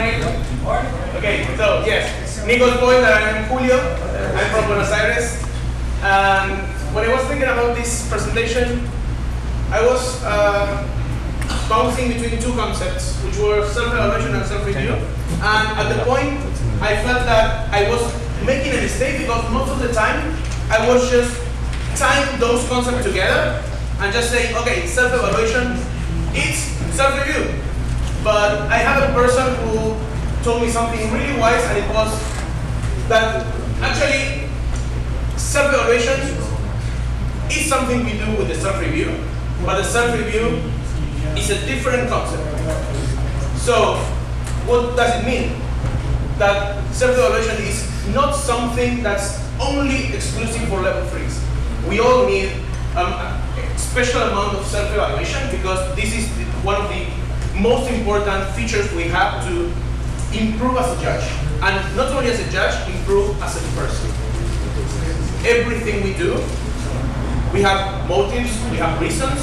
morning. Okay, so yes, Nico's point that I am Julio. I'm from Buenos Aires. And when I was thinking about this presentation, I was bouncing between two concepts, which were self-evaluation and self-review. And at the point, I felt that I was making a mistake because most of the time, I was just tying those concepts together and just saying, okay, self-evaluation, it's self-review. But I had a person who told me something really wise, and it was that actually self-evaluation is something we do with the self-review, but the self-review is a different concept. So what does it mean? That self-evaluation is not something that's only exclusive for level 3s. We all need a special amount of self-evaluation because this is one of the most important features we have to improve as a judge. And not only as a judge, improve as a person. Everything we do, we have motives, we have reasons,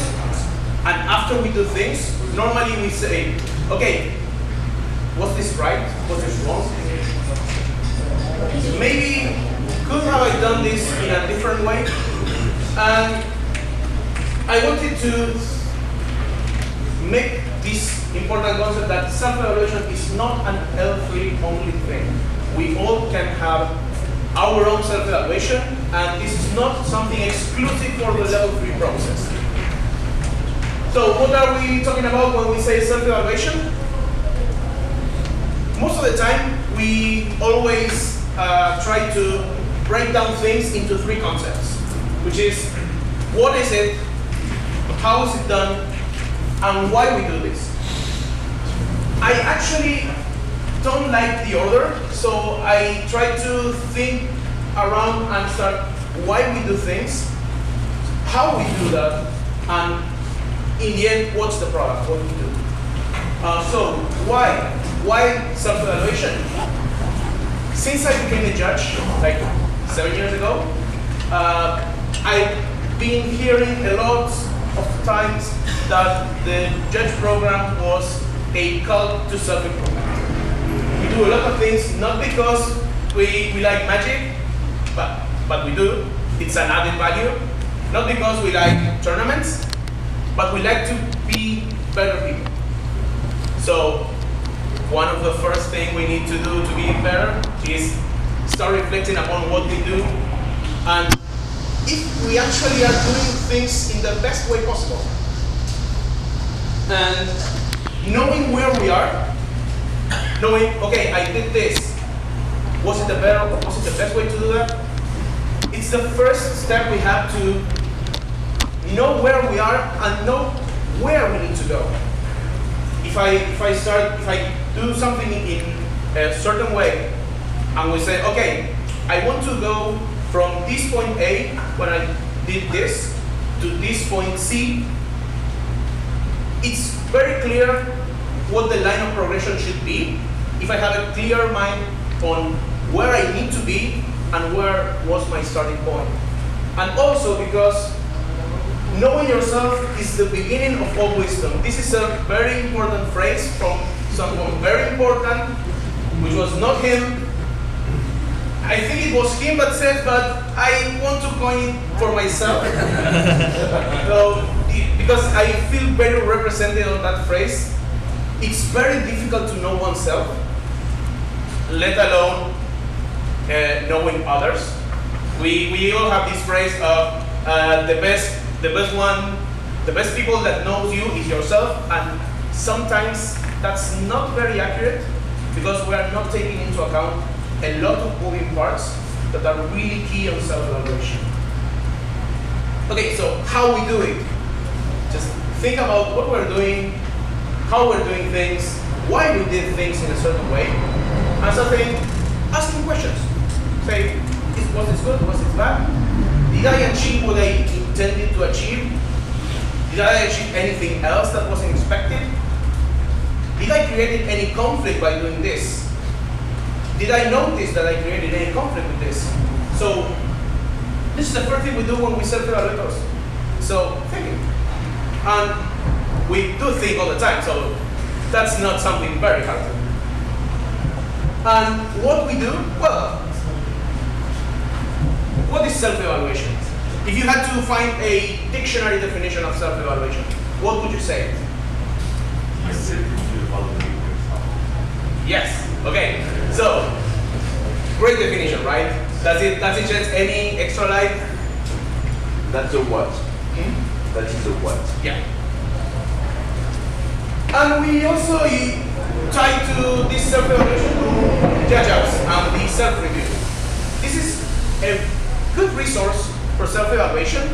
and after we do things, normally we say, okay, was this right? Was this wrong? Maybe could have I done this in a different way? And I wanted to make this important concept that self-evaluation is not an L3 only thing. We all can have our own self-evaluation, and this is not something exclusive for the level 3 process. So what are we talking about when we say self-evaluation? Most of the time, we always try to break down things into 3 concepts, which is what is it, how is it done, and why we do this. I actually don't like the order, so I try to think around and start why we do things, how we do that, and in the end, what's the product, what we do. So why? Why self-evaluation? Since I became a judge, like 7 years ago, I've been hearing a lot of times that the judge program was a call to self-improvement. We do a lot of things not because we like magic, but we do. It's an added value. Not because we like tournaments, but we like to be better people. So one of the first things we need to do to be better is start reflecting upon what we do, and if we actually are doing things in the best way possible. And knowing where we are, knowing, okay, I did this. Was it the best way to do that? It's the first step we have to know where we are and know where we need to go. If I do something in a certain way, and we say, okay, I want to go from this point A, when I did this, to this point C, it's very clear what the line of progression should be if I have a clear mind on where I need to be and where was my starting point. And also because knowing yourself is the beginning of all wisdom. This is a very important phrase from someone very important, which was not him. I think it was him that said, but I want to coin it for myself. So, because I feel very represented on that phrase. It's very difficult to know oneself, let alone knowing others. We all have this phrase of the best people that knows you is yourself, and sometimes that's not very accurate because we are not taking into account a lot of moving parts that are really key on self-evaluation. Okay, so how we do it? Just think about what we're doing, how we're doing things, why we did things in a certain way, and something, asking questions. Say, was this good? Was it bad? Did I achieve what I intended to achieve? Did I achieve anything else that wasn't expected? Did I create any conflict by doing this? Did I notice that I created any conflict with this? So this is the first thing we do when we self-evaluate us. So thinking. And we do think all the time, so that's not something very hard to do. And what we do, well, what is self-evaluation? If you had to find a dictionary definition of self-evaluation, what would you say? Yes. Okay. So, great definition, right? Does it just any extra light? That's a what? That is a what? Yeah. And we also tie to this self-evaluation to judge-ups and the self-review. This is a good resource for self-evaluation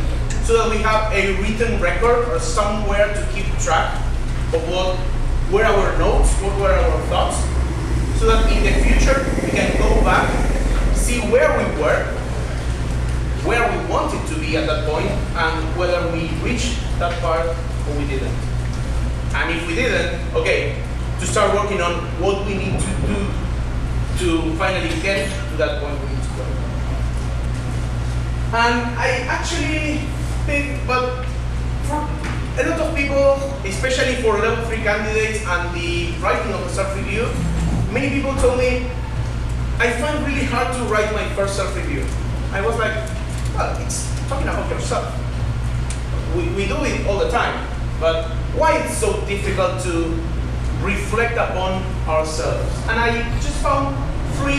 so that we have a written record or somewhere to keep track of what were our notes, what were our thoughts, so that in the future we can go back, see where we were, where we wanted to be at that point, and whether we reached that part or we didn't. And if we didn't, okay, to start working on what we need to do to finally get to that point we need to go. And I actually think, but for a lot of people, especially for level 3 candidates and the writing of the self-review, many people told me, I find really hard to write my first self-review. I was like, well, it's talking about yourself. We do it all the time, but why it's so difficult to reflect upon ourselves? And I just found 3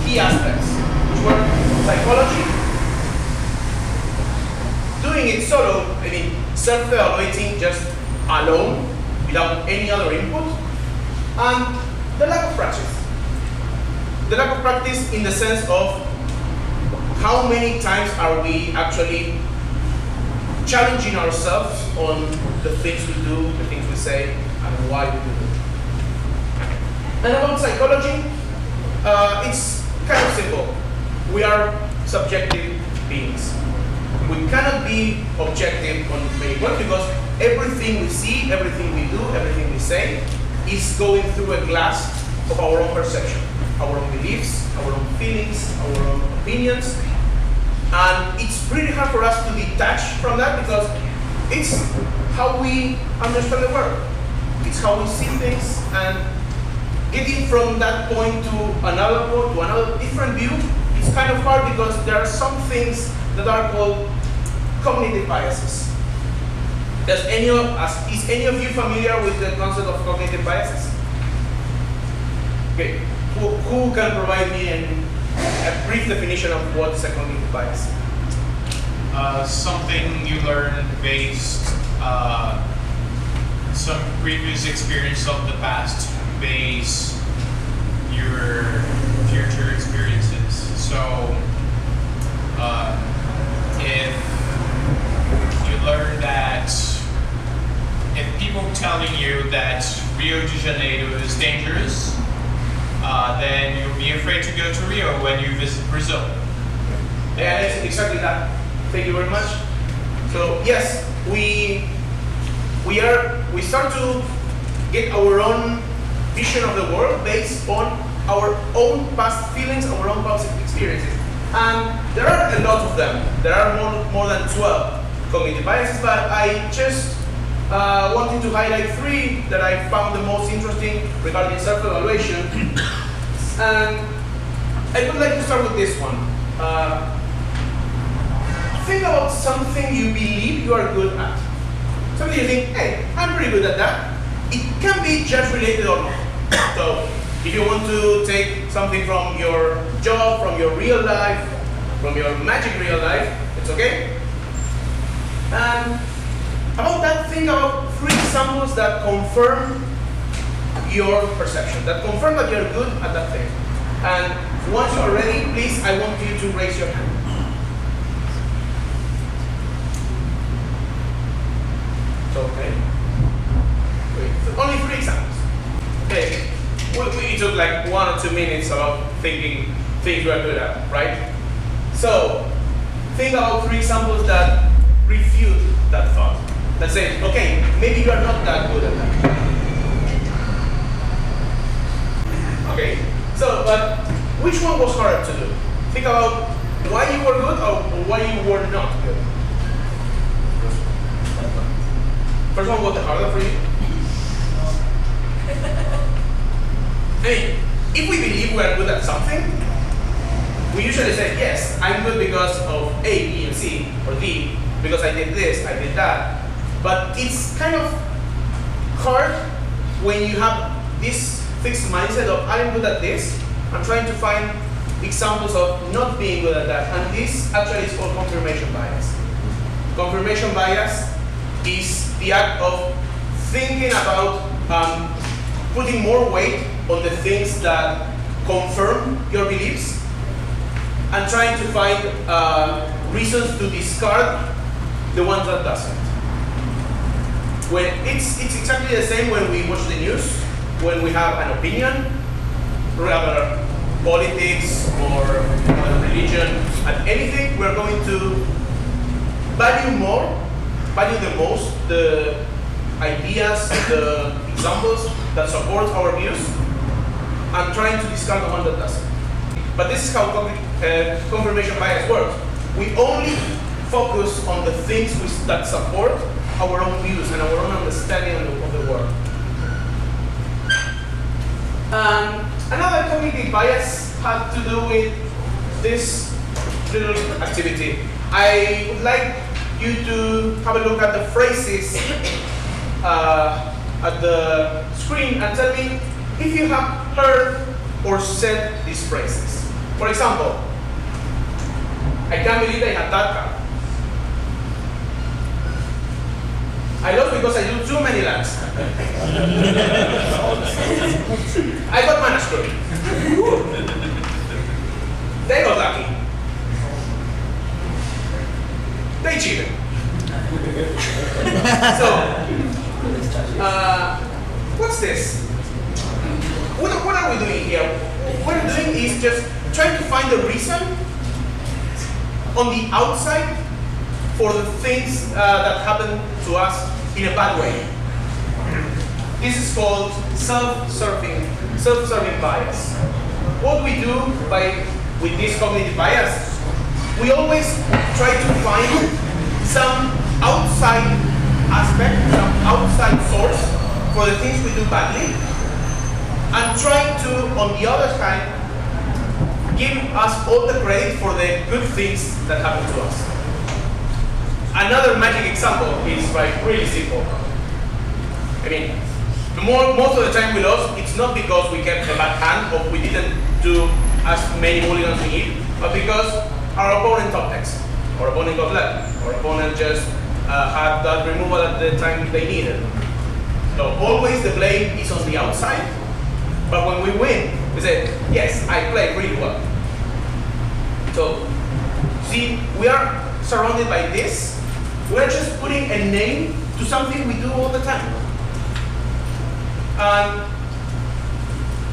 key aspects, which were psychology, doing it solo, I mean, self-evaluating just alone, without any other input, and the lack of practice. The lack of practice in the sense of how many times are we actually challenging ourselves on the things we do, the things we say, and why we do them. And about psychology, it's kind of simple. We are subjective beings. We cannot be objective on many points because everything we see, everything we do, everything we say is going through a glass of our own perception, our own beliefs, our own feelings, our own opinions. And it's pretty hard for us to detach from that because it's how we understand the world. It's how we see things, and getting from that point to another point, to another different view, it's kind of hard because there are some things that are called cognitive biases. Is any of you familiar with the concept of cognitive biases? Okay, who can provide me a brief definition of what is a cognitive bias? Something you learn based some previous experience of the past base your future experiences. So if you learn that if people telling you that Rio de Janeiro is dangerous, then you'll be afraid to go to Rio when you visit Brazil. Yeah, it's exactly that. Thank you very much. So yes, we start to get our own vision of the world based on our own past feelings, our own past experiences. And there are a lot of them. There are more than 12 cognitive biases, but I just wanted to highlight 3 that I found the most interesting regarding self-evaluation. And I would like to start with this one. Think about something you believe you are good at. Something you think, hey, I'm pretty good at that. It can be just related or not. So if you want to take something from your job, from your real life, from your magic real life, it's okay. And about that, think about 3 examples that confirm your perception, that confirm that you're good at that thing. And once you're ready, please, I want you to raise your hand. Okay. Wait, only 3 examples. Okay. It took like 1 or 2 minutes about thinking things we're good at, right? So, think about 3 examples that refute that thought. That say, okay, maybe you are not that good at that. Okay. So, but which one was harder to do? Think about why you were good or why you were not good. First one was harder for you? Hey, if we believe we are good at something, we usually say, yes, I'm good because of A, B, and C, or D, because I did this, I did that. But it's kind of hard when you have this fixed mindset of, I'm good at this, I'm trying to find examples of not being good at that. And this actually is called confirmation bias. Confirmation bias is the act of thinking about putting more weight on the things that confirm your beliefs and trying to find reasons to discard the ones that doesn't. When it's exactly the same when we watch the news, when we have an opinion, rather politics or religion, and anything, we're going to value the most, the ideas, the examples that support our views, and trying to discard the one that doesn't. But this is how confirmation bias works. We only focus on the things that support our own views and our own understanding of the world. Another cognitive bias had to do with this little activity. I would like you to have a look at the phrases at the screen and tell me if you have heard or said these phrases. For example, I can't believe I had that car. I lost because I do too many laps. I got manuscript. They got lucky. They cheated. So, what's this? What are we doing here? What we're doing is just trying to find the reason on the outside for the things that happen to us in a bad way. This is called self-serving bias. What we do with this cognitive bias, we always try to find some outside aspect, some outside source for the things we do badly, and try to, on the other hand, give us all the credit for the good things that happen to us. Another magic example is really simple. I mean, most of the time we lost, it's not because we kept a bad hand or we didn't do as many mulligans we need, but because our opponent top decks. Our opponent got lucky. Our opponent just had that removal at the time they needed. So always the blame is on the outside, but when we win, we say, yes, I played really well. So, see, we are surrounded by this. We're just putting a name to something we do all the time.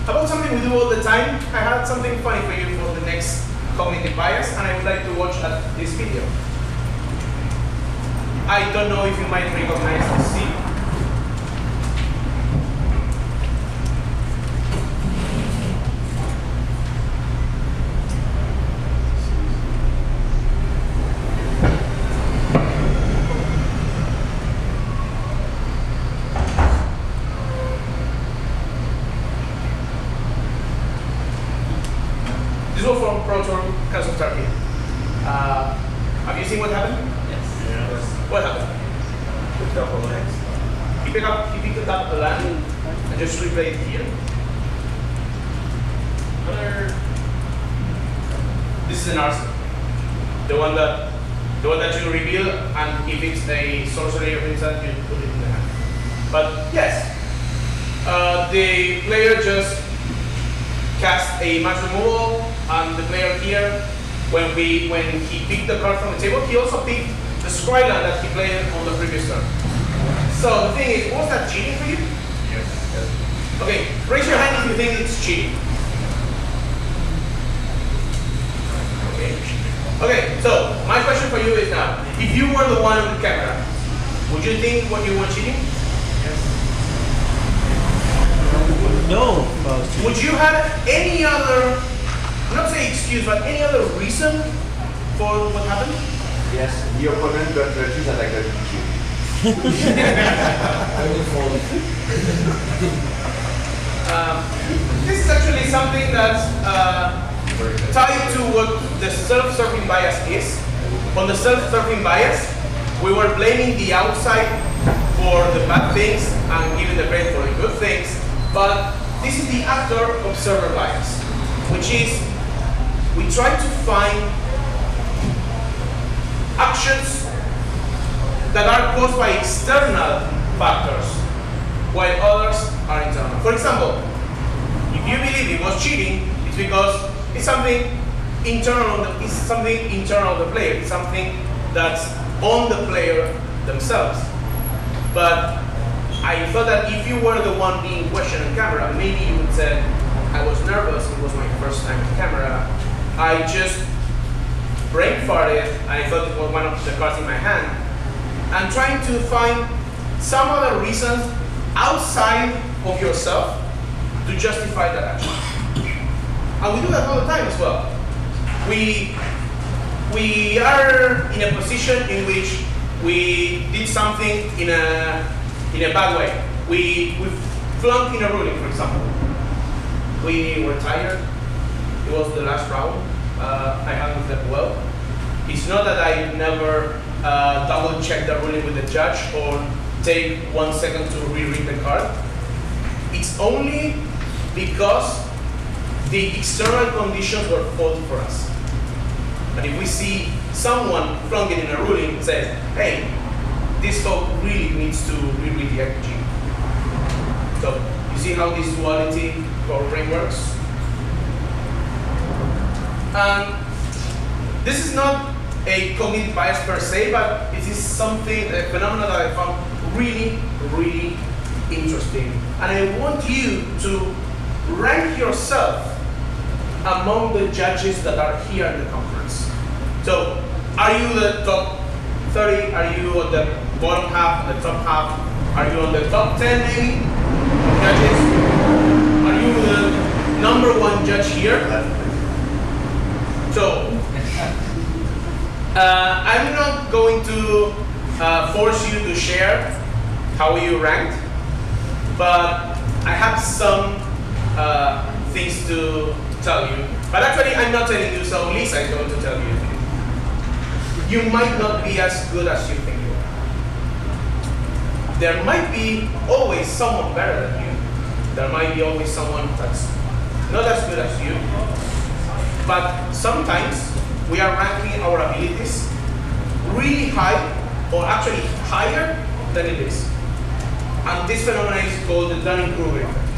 About something we do all the time, I had something funny for you for the next cognitive bias, and I would like to watch this video. I don't know if you might recognize the scene. This was from Pro Tour Castle Turkey. Have you seen what happened? Yes. What happened? Picked up a leg. He picked up a land and just replayed it here. This is an arsenal. The one that you reveal, and if it's a sorcery or instant, you put it in the hand. But yes, the player just cast a match removal, and the player here, when he picked the card from the table, he also picked the scry land that he played on the previous turn. So the thing is, was that cheating for you? Yes. Okay, raise your hand if you think it's cheating. Okay, so my question for you is now, if you were the one on the camera, would you think what you were cheating? No. Would you have any other, not say excuse, but any other reason for what happened? Yes, the opponent got virtues and I got This is actually something something that's tied to what the self-serving bias is. On the self-serving bias, we were blaming the outside for the bad things and giving the credit for the good things. But this is the actor-observer bias, which is we try to find actions that are caused by external factors, while others are internal. For example, if you believe it was cheating, it's because it's something internal. It's something internal to the player. It's something that's on the player themselves. But I thought that if you were the one being questioned on camera, maybe you would say, "I was nervous. It was my first time on camera. I just brain farted. I thought it was one of the cards in my hand." And trying to find some other reasons outside of yourself to justify that action. And we do that all the time as well. We are in a position in which we did something in a bad way. We flunked in a ruling, for example. We were tired. It was the last round. I hadn't slept well. It's not that I never double check the ruling with the judge or take 1 second to reread the card. It's only because the external conditions were faulty for us. But if we see someone flunking in a ruling and says, "Hey, this talk really needs to reread the RPG." So you see how this duality for our brain works? And this is not a cognitive bias per se, but it is something, a phenomenon that I found really, really interesting. And I want you to rank yourself among the judges that are here in the conference. So, are you the top 30? Are you on the bottom half, the top half? Are you on the top 10 maybe? Judges? Are you the number 1 judge here? So, I'm not going to force you to share how you ranked, but I have some things to tell you. But actually, I'm not telling you, so Lisa is going to tell you. You might not be as good as you think you are. There might be always someone better than you. There might be always someone that's not as good as you. But sometimes we are ranking our abilities really high, or actually higher than it is. And this phenomenon is called the Dunning-Kruger Effect,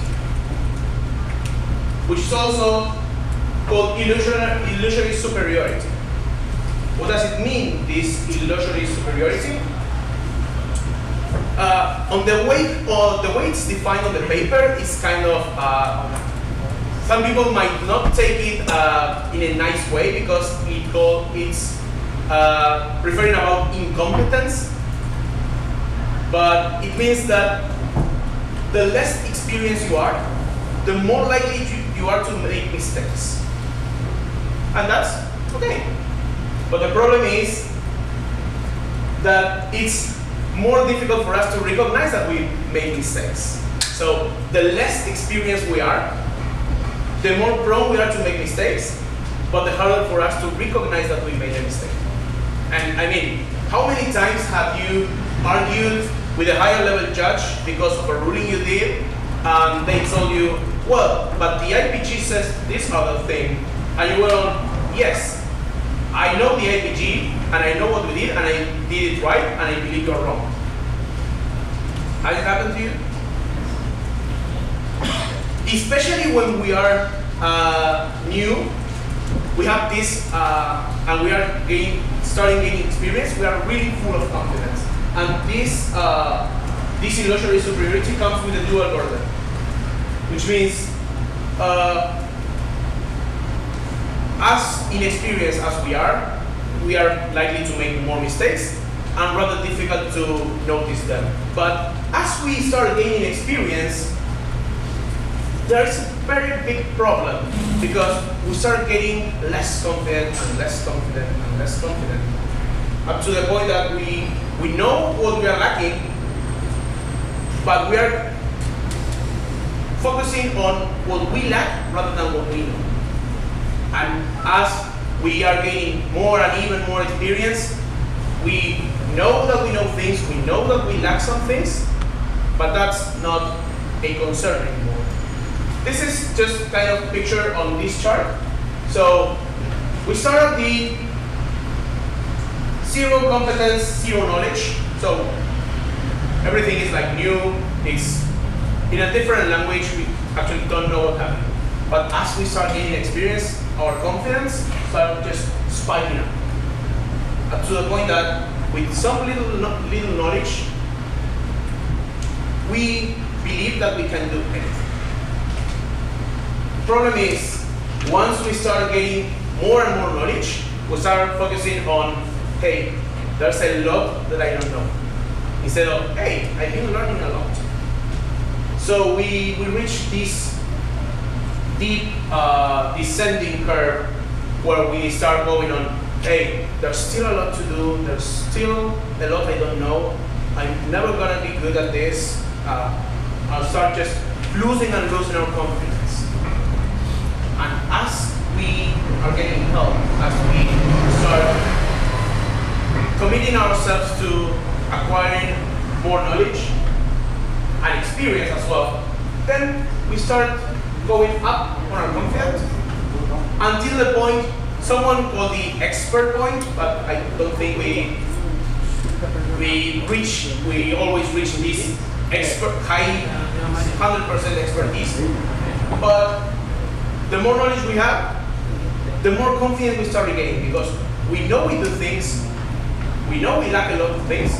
which is also called illusory superiority. What does it mean, this illusory superiority? On the way it's defined on the paper, it's kind of, some people might not take it in a nice way because it's referring about incompetence, but it means that the less experienced you are, the more likely you are to make mistakes. And that's okay. But the problem is that it's more difficult for us to recognize that we made mistakes. So the less experienced we are, the more prone we are to make mistakes, but the harder for us to recognize that we made a mistake. And I mean, how many times have you argued with a higher level judge because of a ruling you did, and they told you, well, but the IPG says this other thing, and you were on, yes, I know the IPG, and I know what we did, and I did it right, and I believe you're wrong. Has it happened to you? Especially when we are new, we have this, and we are starting gaining experience, we are really full of confidence. And this illusory superiority comes with a dual burden, which means as inexperienced as we are likely to make more mistakes and rather difficult to notice them. But as we start gaining experience, there's a very big problem because we start getting less confident and less confident and less confident, up to the point that we know what we are lacking, but we are focusing on what we lack rather than what we know. And as we are gaining more and even more experience, we know that we know things, we know that we lack some things, but that's not a concern anymore. This is just kind of picture on this chart. So we start at the zero competence, zero knowledge. So everything is like new, it's in a different language, we actually don't know what happened. But as we start gaining experience, our confidence starts just spiking up to the point that with some little knowledge, we believe that we can do anything. Problem is, once we start getting more and more knowledge, we start focusing on, hey, there's a lot that I don't know. Instead of, hey, I've been learning a lot. So we reach this deep descending curve where we start going on, hey, there's still a lot to do, there's still a lot I don't know, I'm never gonna be good at this. I'll start just losing and losing our confidence. And as we are getting help, as we start committing ourselves to acquiring more knowledge and experience as well, then we start going up on our confidence until the point someone called the expert point, but I don't think we always reach this expert high 100% expertise. But the more knowledge we have, the more confident we start getting, because we know we do things, we know we lack a lot of things,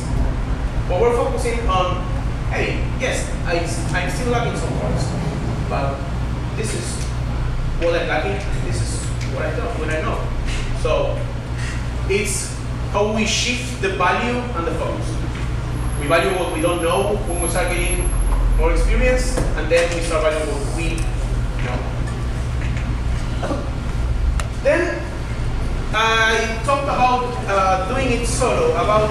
but we're focusing on, hey, yes, I'm still lacking some parts, but this is what I'm lacking, this is what I know. So it's how we shift the value and the focus. We value what we don't know when we start getting more experience, and then we start valuing what we know. Then I talked about doing it solo, about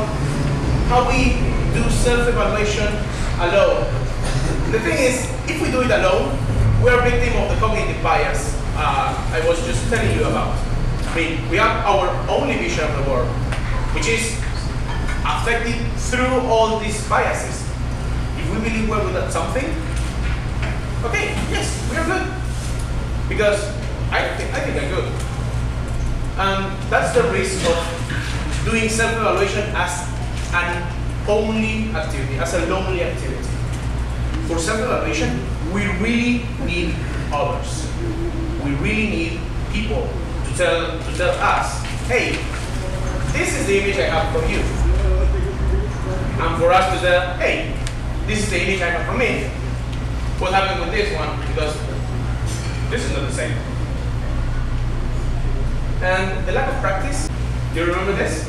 how we do self-evaluation alone. The thing is, if we do it alone, we are victim of the cognitive bias I was just telling you about. I mean, we have our only vision of the world, which is affected through all these biases. If we believe we're good at something, okay, yes, we are good. Because I think I'm good. And that's the risk of doing self-evaluation as an only activity, as a lonely activity. For self-evaluation, we really need others. We really need people to tell us, hey, this is the image I have for you. And for us to say, hey, this is the image I have for me. What happened with this one? Because this is not the same. And the lack of practice, do you remember this?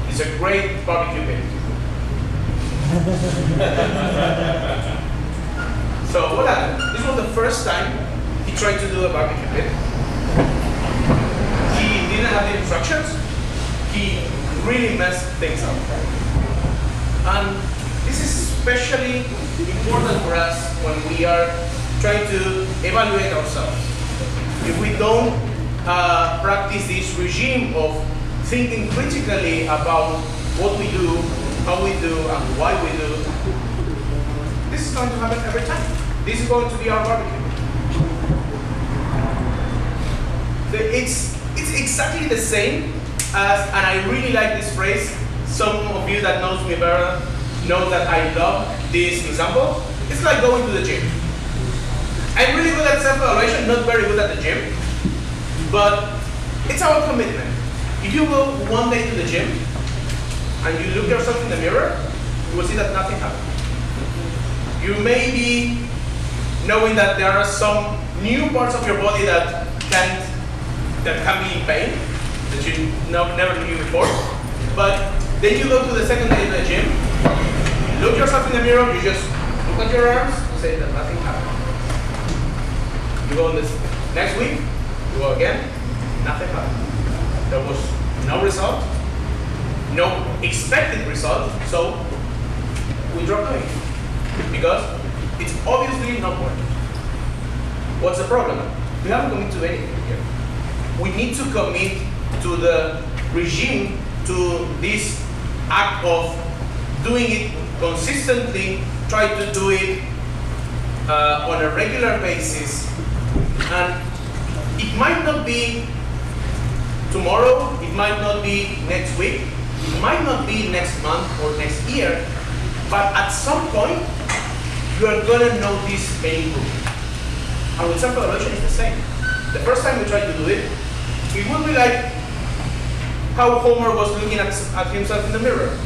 It's a great barbecue pit. So what happened? This was the first time he tried to do a barbecue pit. He didn't have the instructions. He really messed things up. And this is especially important for us when we are trying to evaluate ourselves. If we don't practice this regime of thinking critically about what we do, how we do, and why we do, this is going to happen every time. This is going to be our barbecue. It's exactly the same as, and I really like this phrase, some of you that knows me better know that I love this example. It's like going to the gym. I'm really good at self-evaluation, not very good at the gym, but it's our commitment. If you go one day to the gym and you look yourself in the mirror, you will see that nothing happened. You may be knowing that there are some new parts of your body that can be in pain, that you never knew before, but then you go to the second day to the gym, you look yourself in the mirror, you just look at your arms and say that nothing happened. You go on this next week, you go again, nothing happened. There was no result, no expected result, so we drop doing it. Because It's obviously not working. What's the problem? We haven't committed to anything here. We need to commit to the regime, to this act of doing it consistently, try to do it on a regular basis. And it might not be tomorrow, it might not be next week, it might not be next month or next year, but at some point, you are gonna notice an improvement. And with self-evaluation, it's the same. The first time we try to do it, it will be like how Homer was looking at himself in the mirror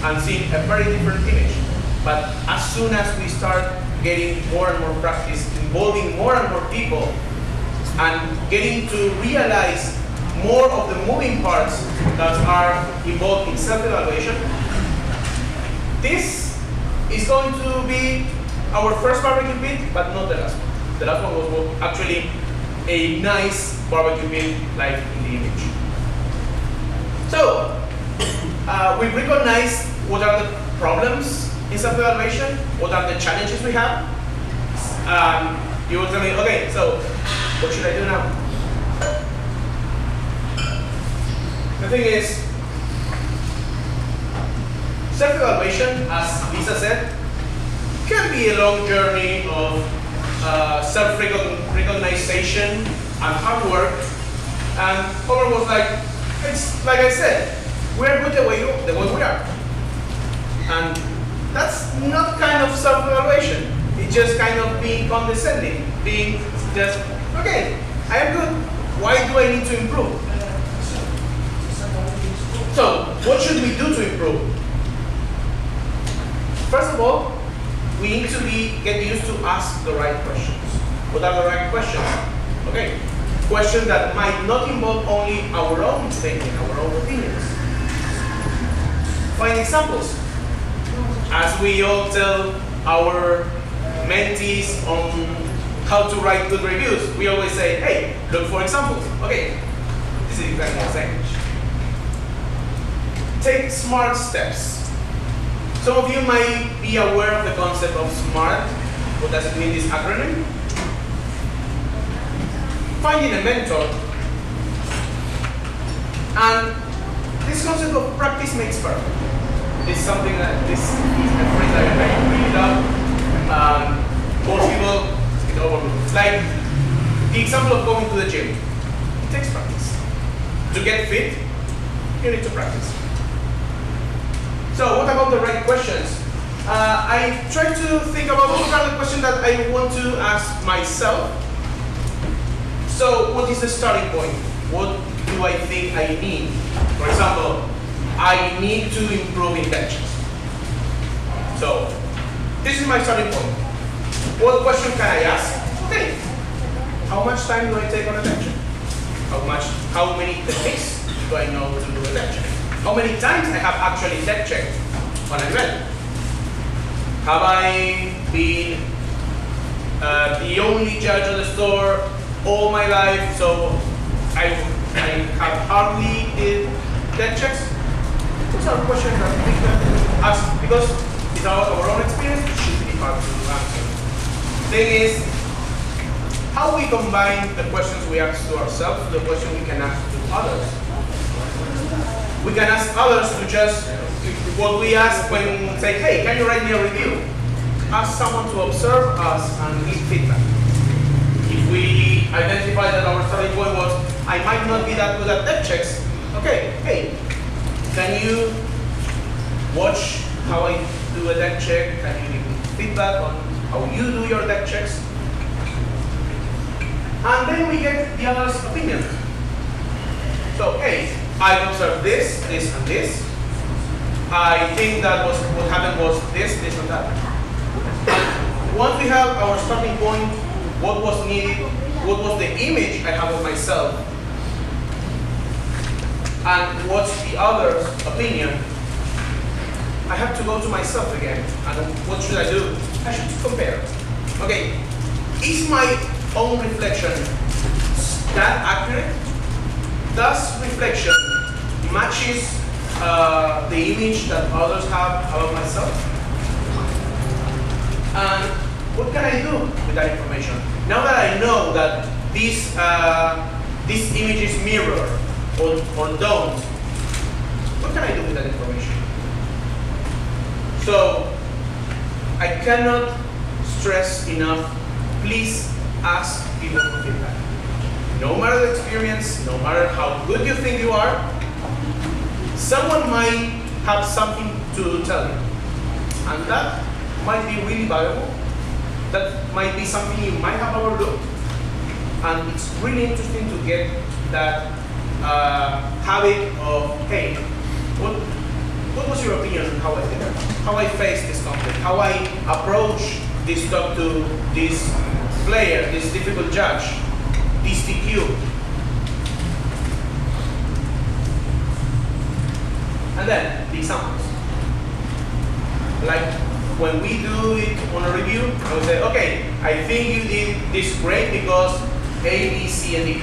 and seeing a very different image. But as soon as we start getting more and more practice, involving more and more people, and getting to realize more of the moving parts that are involved in self-evaluation, this is going to be our first barbecue pit, but not the last one. The last one was actually a nice barbecue pit, like in the image. So, we recognize what are the problems in self-evaluation, what are the challenges we have. You will tell me, okay, so what should I do now? The thing is, self-evaluation, as Lisa said, can be a long journey of self-recognition and hard work. And Homer was like, it's like I said, we're good the way we are. And that's not kind of self-evaluation. It's just kind of being condescending, being just, okay, I am good. Why do I need to improve? So, what should we do to improve? First of all, we need to get used to ask the right questions. What are the right questions? Okay, questions that might not involve only our own thinking, our own opinions. Find examples. As we all tell our mentees on how to write good reviews, we always say, hey, look for examples. Okay, this is exactly the same. Take smart steps. Some of you might be aware of the concept of SMART. What does it mean, this acronym? Finding a mentor. And this concept of practice makes perfect. This is something that this is a phrase that I really love. Most people, it's like the example of going to the gym. It takes practice. To get fit, you need to practice. So what about the right questions? I try to think about what are the questions that I want to ask myself. So what is the starting point? What do I think I need? For example, I need to improve in benches. So this is my starting point. What question can I ask? Okay, how much time do I take on a lecture? How many techniques do I know to do a lecture? How many times I have actually lectured on an event? Have I been the only judge of the store all my life, so I have hardly did lectures? Those are questions that we can ask because without our own experience, it should be hard to answer. The thing is, how we combine the questions we ask to ourselves to the question we can ask to others. We can ask others to just, what we ask when we say, hey, can you write me a review? Ask someone to observe us and give feedback. If we identify that our starting point was, I might not be that good at deck checks, okay, hey, can you watch how I do a deck check? Can you give me feedback on how you do your deck checks? And then we get the other's opinion. So, hey, I've observed this, this, and this. I think that what happened was this, this, and that. And once we have our starting point, what was needed, what was the image I have of myself, and what's the other's opinion, I have to go to myself again. And what should I do? I should compare. Okay, is my own reflection that accurate? Does reflection matches the image that others have about myself? And what can I do with that information? Now that I know that this image is mirror or don't, what can I do with that information? So I cannot stress enough, please ask people for feedback. No matter the experience, no matter how good you think you are, someone might have something to tell you. And that might be really valuable. That might be something you might have overlooked. And it's really interesting to get that habit of, hey, what was your opinion on how I did it? How I faced this conflict? How I approach this talk to this player, this difficult judge, this DQ? And then the examples. Like when we do it on a review, I would say, okay, I think you did this great because A, B, C, and D.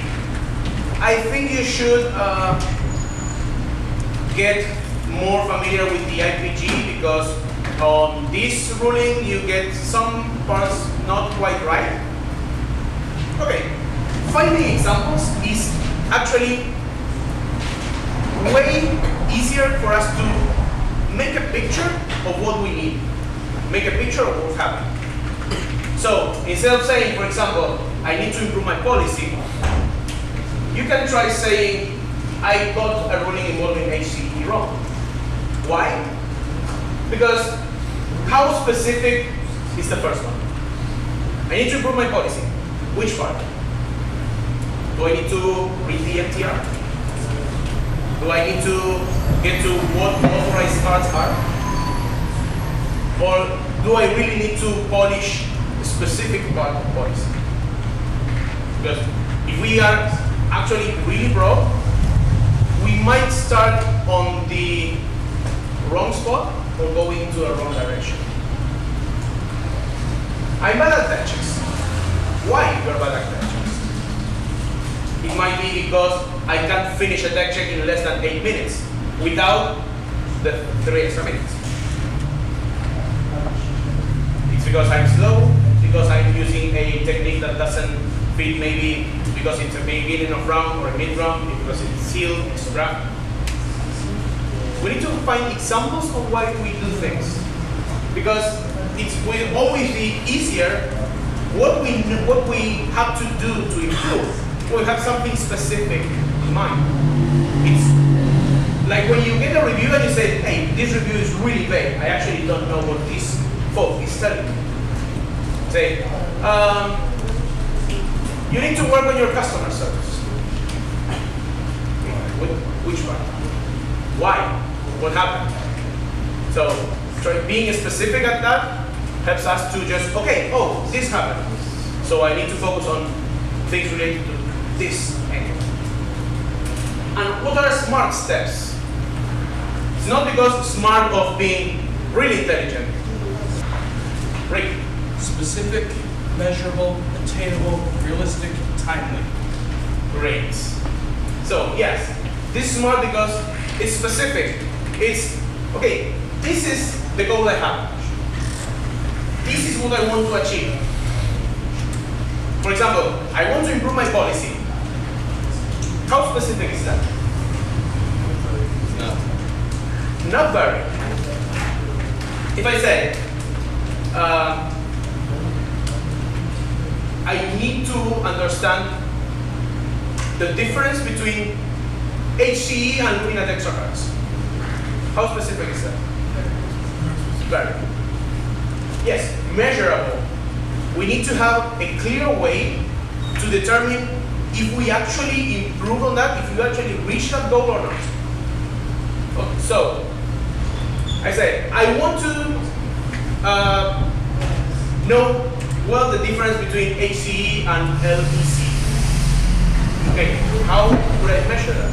I think you should get more familiar with the IPG because on this ruling you get some parts not quite right. Okay, finding examples is actually way easier for us to make a picture of what we need, make a picture of what's happening. So instead of saying, for example, I need to improve my policy, you can try saying, I got a ruling involving HCE wrong. Why? Because how specific is the first one? I need to improve my policy. Which part? Do I need to read the MTR? Do I need to get to what authorized cards are? Or do I really need to polish a specific part of policy? Because if we are actually really broad, we might start on the wrong spot or go into a wrong direction. I'm bad at tech checks. Why you're bad at tech checks? It might be because I can't finish a tech check in less than 8 minutes without the 3 extra minutes. It's because I'm slow, because I'm using a technique that doesn't fit, maybe because it's a beginning of round or a mid-round, because it's sealed, it's draft. We need to find examples of why we do things, because it will always be easier what we have to do to improve. We have something specific in mind. It's like when you get a review and you say, hey, this review is really vague. I actually don't know what this folk is telling me. Say, you need to work on your customer service. Which part? Why? What happened? So being specific at that helps us to just, okay, oh, this happened. So I need to focus on things related to this angle. And what are smart steps? It's not because smart of being really intelligent. Rick. Specific, measurable, attainable, realistic, timely. Great. So yes, this is smart because it's specific. It's, okay, this is the goal I have. This is what I want to achieve. For example, I want to improve my policy. How specific is that? No. Not very. If I say, I need to understand the difference between HCE and looking at extra cards. How specific is that? Very. Yes, measurable. We need to have a clear way to determine if we actually improve on that, if we actually reach that goal or not. Okay, so, I say, I want to know well the difference between HCE and LEC. Okay, how would I measure that?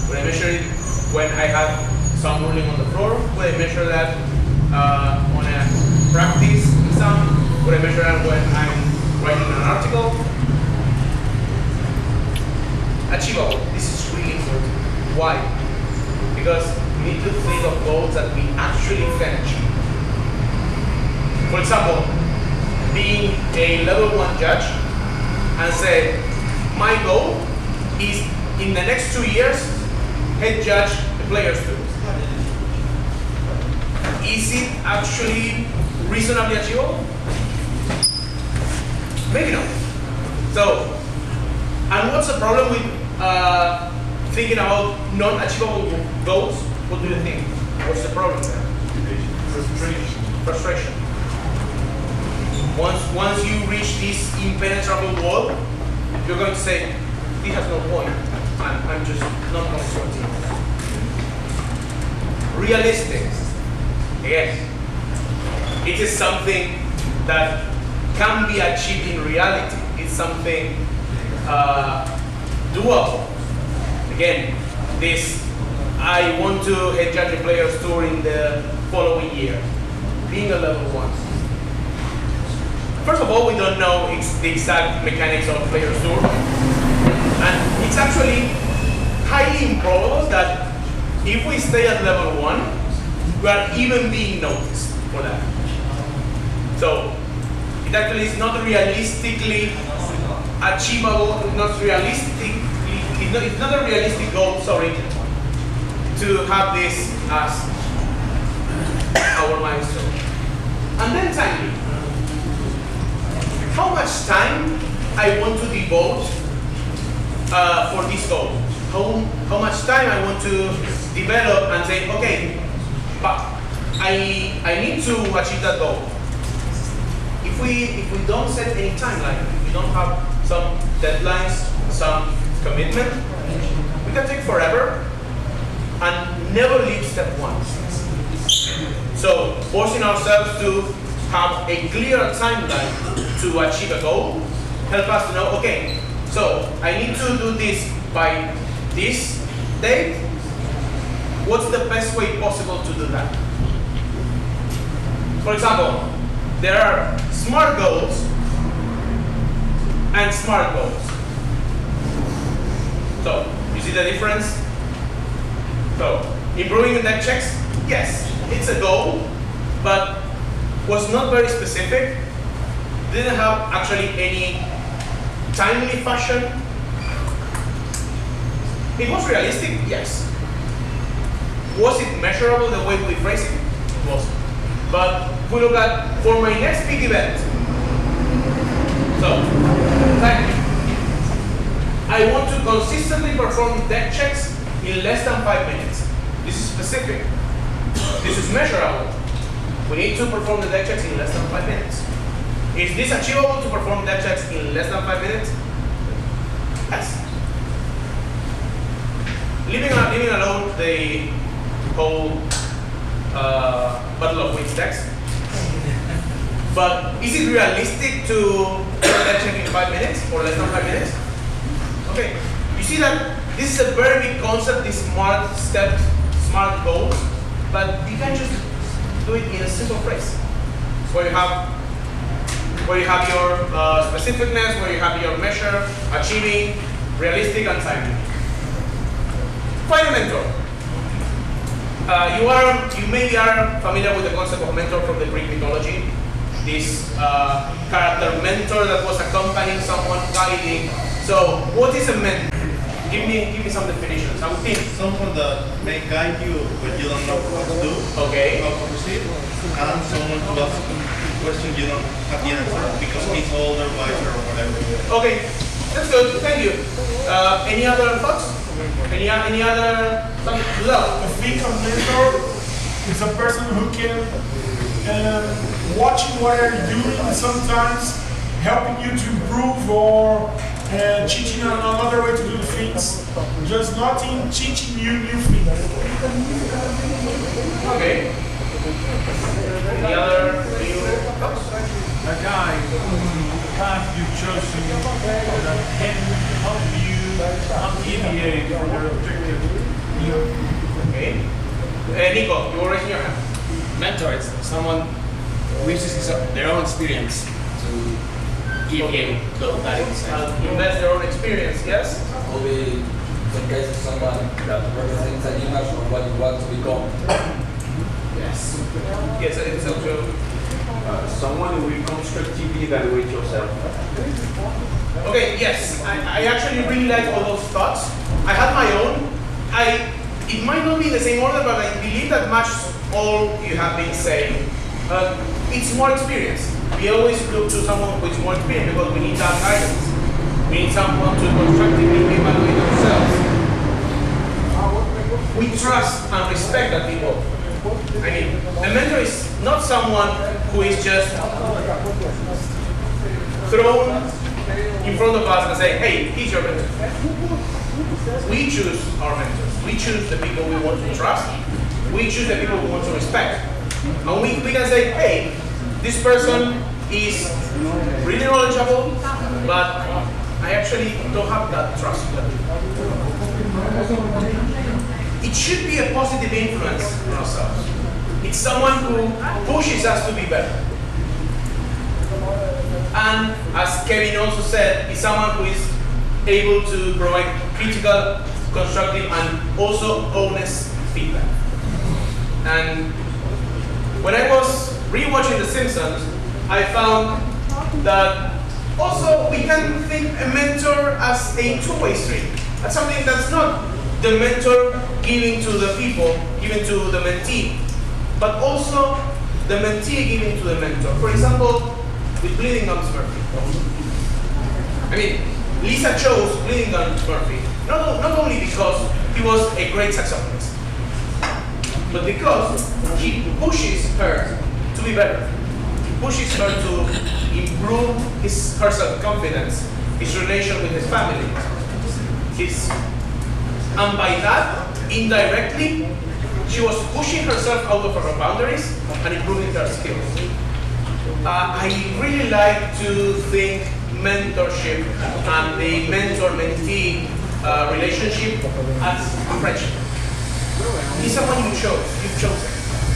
Would I measure it when I have some ruling on the floor? Would I measure that on a practice exam? Would I measure that when I'm writing an article? Achievable. This is really important. Why? Because we need to think of goals that we actually can achieve. For example, being a level 1 judge and say, my goal is in the next 2 years, head judge the players too. Is it actually reasonably achievable? Maybe not. So, and what's the problem with thinking about non-achievable goals? What do you think? What's the problem there? Frustration. Once you reach this impenetrable wall, you're going to say, this has no point. I'm just not going to continue. Realistic. Again, it is something that can be achieved in reality. It's something doable. Again, this, I want to head judge the players tour in the following year, being a level 1. First of all, we don't know the exact mechanics of players tour. And it's actually highly improbable that if we stay at level 1, we are even being noticed for that. So it actually is not realistically achievable, it's not a realistic goal, sorry, to have this as our milestone. And then timely. How much time I want to devote for this goal? How much time I want to develop and say, okay, but I need to achieve that goal. If we don't set any timeline, if we don't have some deadlines, some commitment, we can take forever and never leave step 1. So forcing ourselves to have a clear timeline to achieve a goal help us to know, okay, so I need to do this by this date. What's the best way possible to do that? For example, there are SMART goals and SMART goals. So, you see the difference? So, improving the deck checks, yes, it's a goal, but was not very specific, didn't have actually any timely fashion. It was realistic, yes. Was it measurable the way we phrase it? It wasn't. But if we look at, for my next big event, so, I want to consistently perform deck checks in less than 5 minutes. This is specific. This is measurable. We need to perform the deck checks in less than 5 minutes. Is this achievable to perform deck checks in less than 5 minutes? Yes. Leaving alone the whole Battle of Wits decks. But is it realistic to deck check in 5 minutes or less than 5 minutes? Okay. You see that this is a very big concept, these SMART steps, SMART goals, but you can just do it in a simple phrase. Where you have your specificness, where you have your measure, achieving, realistic, and timely. Find a mentor. You maybe are familiar with the concept of mentor from the Greek mythology. This character mentor that was accompanying someone, guiding. So, what is a mentor? Give me some definitions. I would think someone that may guide you when you don't know what to do, okay, how to proceed, and someone who asks a question you don't have the answer because he's older, wiser, or whatever. Okay, that's good. Thank you. Any other thoughts? Any other something? I think a mentor is a person who can watching what you're doing and sometimes helping you to improve or teaching another way to do things, just not in teaching you new things. Okay. Any other thoughts? A guy whose path you've chosen that can help you deviate from your objective. Okay. Nico, you were raising your hand. Mentor is someone who uses their own experience to give you that insight. Invest their own experience, yes? Maybe some cases someone that represents an image of what you want to become. Yes. Yes, it's also Someone who will constructively evaluate yourself. Okay, yes, I actually really like all those thoughts. I have my own. It might not be in the same order, but I believe that matches all you have been saying. It's more experience. We always look to someone with more experience because we need that guidance. We need someone to constructively evaluate themselves. We trust and respect that people. I mean, a mentor is not someone who is just thrown in front of us and say, hey, he's your mentor. We choose our mentors. We choose the people we want to trust. We choose the people we want to respect. And we can say, hey, this person is really knowledgeable, but I actually don't have that trust. It should be a positive influence on ourselves. It's someone who pushes us to be better. And as Kevin also said, it's someone who is able to provide critical, constructive, and also honest feedback. And when I was rewatching The Simpsons, I found that also we can think a mentor as a two-way street. That's something that's not the mentor giving to the people, giving to the mentee, but also the mentee giving to the mentor. For example, with Bleeding Gums Murphy. I mean, Lisa chose Bleeding Gums Murphy not only because he was a great saxophonist, but because he pushes her to be better. He pushes her to improve her self-confidence, his relation with his family, and by that, indirectly, she was pushing herself out of her boundaries and improving her skills. I really like to think mentorship and the mentor-mentee relationship as a friendship. He's someone you've chosen.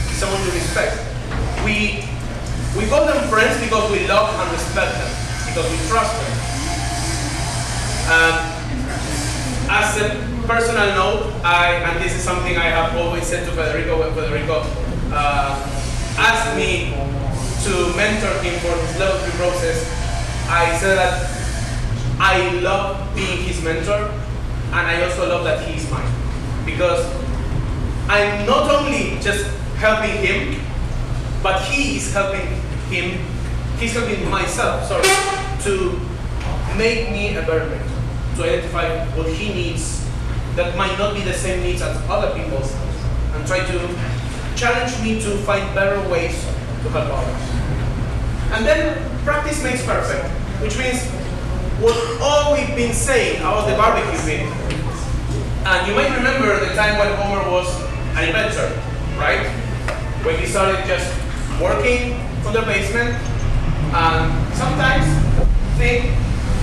He's someone you respect. We call them friends because we love and respect them, because we trust them. As a personal note, and this is something I have always said to Federico when Federico asked me to mentor him for his level 3 process, I said that I love being his mentor, and I also love that he's mine. Because I'm not only just helping him, but he's helping myself, to make me a better mentor, to identify what he needs that might not be the same needs as other people's, and try to challenge me to find better ways to help others. And then practice makes perfect, which means what all we've been saying about the barbecue pit. And you might remember the time when Homer was an inventor, right? When he started just working on the basement, and sometimes things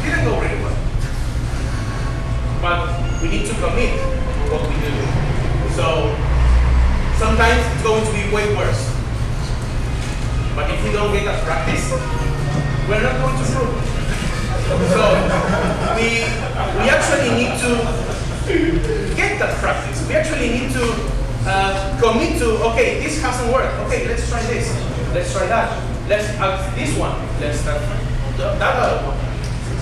didn't go really well. But we need to commit to what we do. So sometimes it's going to be way worse. But if we don't get that practice, we're not going to improve. So we actually need to get that practice. We actually need to commit to, okay, this hasn't worked. Okay, let's try this. Let's try that. Let's add this one. Let's add that other one.